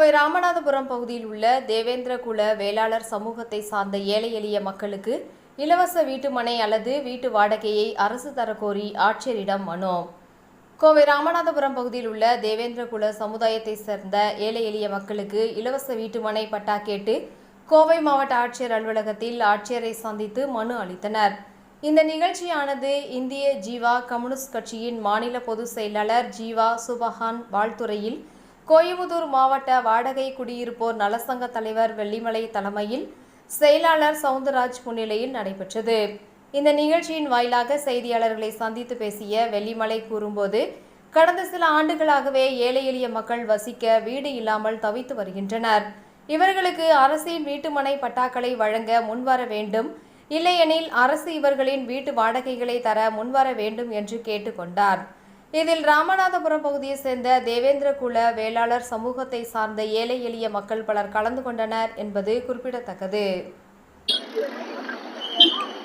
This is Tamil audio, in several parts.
கோவை ராமநாதபுரம் பகுதியில் உள்ள தேவேந்திரகுல வேளாளர் சமூகத்தை சார்ந்த ஏழை எளிய மக்களுக்கு இலவச வீட்டுமனை அல்லது வீட்டு வாடகையை அரசு தரக்கோரி ஆட்சியரிடம் மனு. கோவை ராமநாதபுரம் பகுதியில் உள்ள தேவேந்திரகுல சமுதாயத்தை சேர்ந்த ஏழை எளிய மக்களுக்கு இலவச வீட்டுமனை பட்டா கேட்டு கோவை மாவட்ட ஆட்சியர் அலுவலகத்தில் ஆட்சியரை சந்தித்து மனு அளித்தனர். இந்த நிகழ்ச்சியானது இந்திய ஜீவா கம்யூனிஸ்ட் கட்சியின் மாநில பொதுச் செயலாளர் ஜீவா சுபஹான் வாழ்த்துறையில் கோயம்புத்தூர் மாவட்ட வாடகை குடியிருப்போர் நலசங்க தலைவர் வெள்ளிமலை தலைமையில் செயலாளர் சவுந்தரராஜ் முன்னிலையில் நடைபெற்றது. இந்த நிகழ்ச்சியின் வாயிலாக செய்தியாளர்களை சந்தித்து பேசிய வெள்ளிமலை கூறும்போது, கடந்த சில ஆண்டுகளாகவே ஏழை எளிய மக்கள் வசிக்க வீடு இல்லாமல் தவித்து வருகின்றனர். இவர்களுக்கு அரசின் வீட்டுமனை பட்டாக்களை வழங்க முன்வர வேண்டும், இல்லையெனில் அரசு இவர்களின் வீட்டு வாடகைகளை தர முன்வர வேண்டும் என்று கேட்டுக்கொண்டார். இதில் ராமநாதபுரம் பகுதியை சேர்ந்த தேவேந்திரகுல வேளாளர் சமூகத்தை சார்ந்த ஏழை எளிய மக்கள் பலர் கலந்து கொண்டனர் என்பது குறிப்பிடத்தக்கது.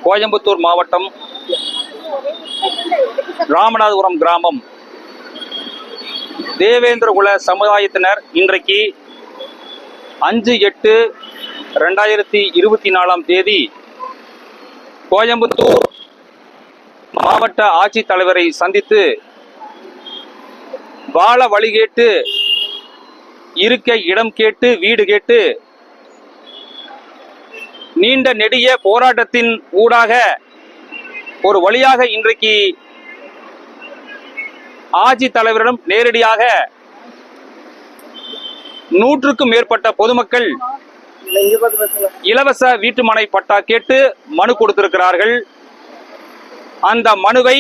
கோயம்புத்தூர் மாவட்டம் ராமநாதபுரம் கிராமம் தேவேந்திரகுல சமுதாயத்தினர் இன்றைக்கு 5/8/2024 கோயம்புத்தூர் மாவட்ட ஆட்சித்தலைவரை சந்தித்து வாழ வழி கேட்டு, இருக்க இடம் கேட்டு, வீடு கேட்டு நீண்ட நெடிய போராட்டத்தின் ஊடாக ஒரு வழியாக இன்றைக்கு ஆட்சித்தலைவரிடம் நேரடியாக 100க்கும் மேற்பட்ட பொதுமக்கள் இலவச வீட்டுமனை பட்டா கேட்டு மனு கொடுத்திருக்கிறார்கள். அந்த மனுவை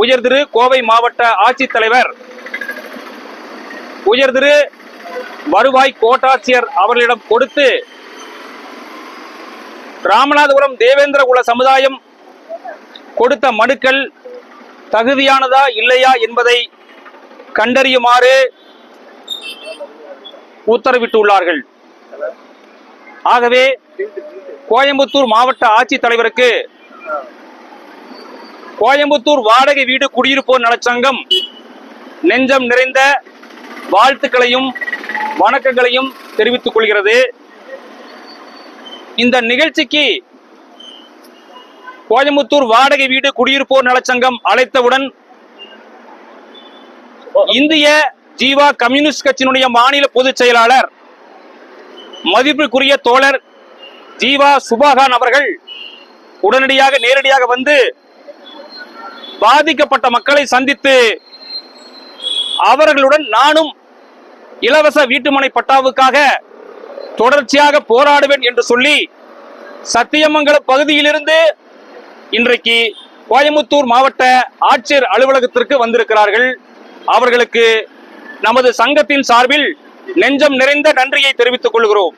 உயர்திரு கோவை மாவட்ட ஆட்சித்தலைவர் உயர்திரு வருவாய் கோட்டாட்சியர் அவர்களிடம் கொடுத்து, ராமநாதபுரம் தேவேந்திரகுல சமுதாயம் கொடுத்த மனுக்கள் தகுதியானதா இல்லையா என்பதை கண்டறியுமாறு உத்தரவிட்டுள்ளார்கள். ஆகவே கோயம்புத்தூர் மாவட்ட ஆட்சித்தலைவருக்கு கோயம்புத்தூர் வாடகை வீடு குடியிருப்போர் நலச்சங்கம் நெஞ்சம் நிறைந்த வாழ்த்துக்களையும் வணக்கங்களையும் தெரிவித்துக் கொள்கிறது. இந்த நிகழ்ச்சிக்கு கோயம்புத்தூர் வாடகை வீடு குடியிருப்போர் நலச்சங்கம் அழைத்தவுடன் இந்திய ஜீவா கம்யூனிஸ்ட் கட்சியினுடைய மாநில பொதுச் செயலாளர் மதிப்புக்குரிய தோழர் ஜீவா சுபஹான் அவர்கள் உடனடியாக நேரடியாக வந்து பாதிக்கப்பட்ட மக்களை சந்தித்து அவர்களுடன் நானும் இலவச வீட்டுமனை பட்டாவுக்காக தொடர்ச்சியாக போராடுவேன் என்று சொல்லி சத்தியமங்கலம் பகுதியிலிருந்து இன்றைக்கு கோயம்புத்தூர் மாவட்ட ஆட்சியர் அலுவலகத்திற்கு வந்திருக்கிறார்கள். அவர்களுக்கு நமது சங்கத்தின் சார்பில் நெஞ்சம் நிறைந்த நன்றியை தெரிவித்துக் கொள்கிறோம்.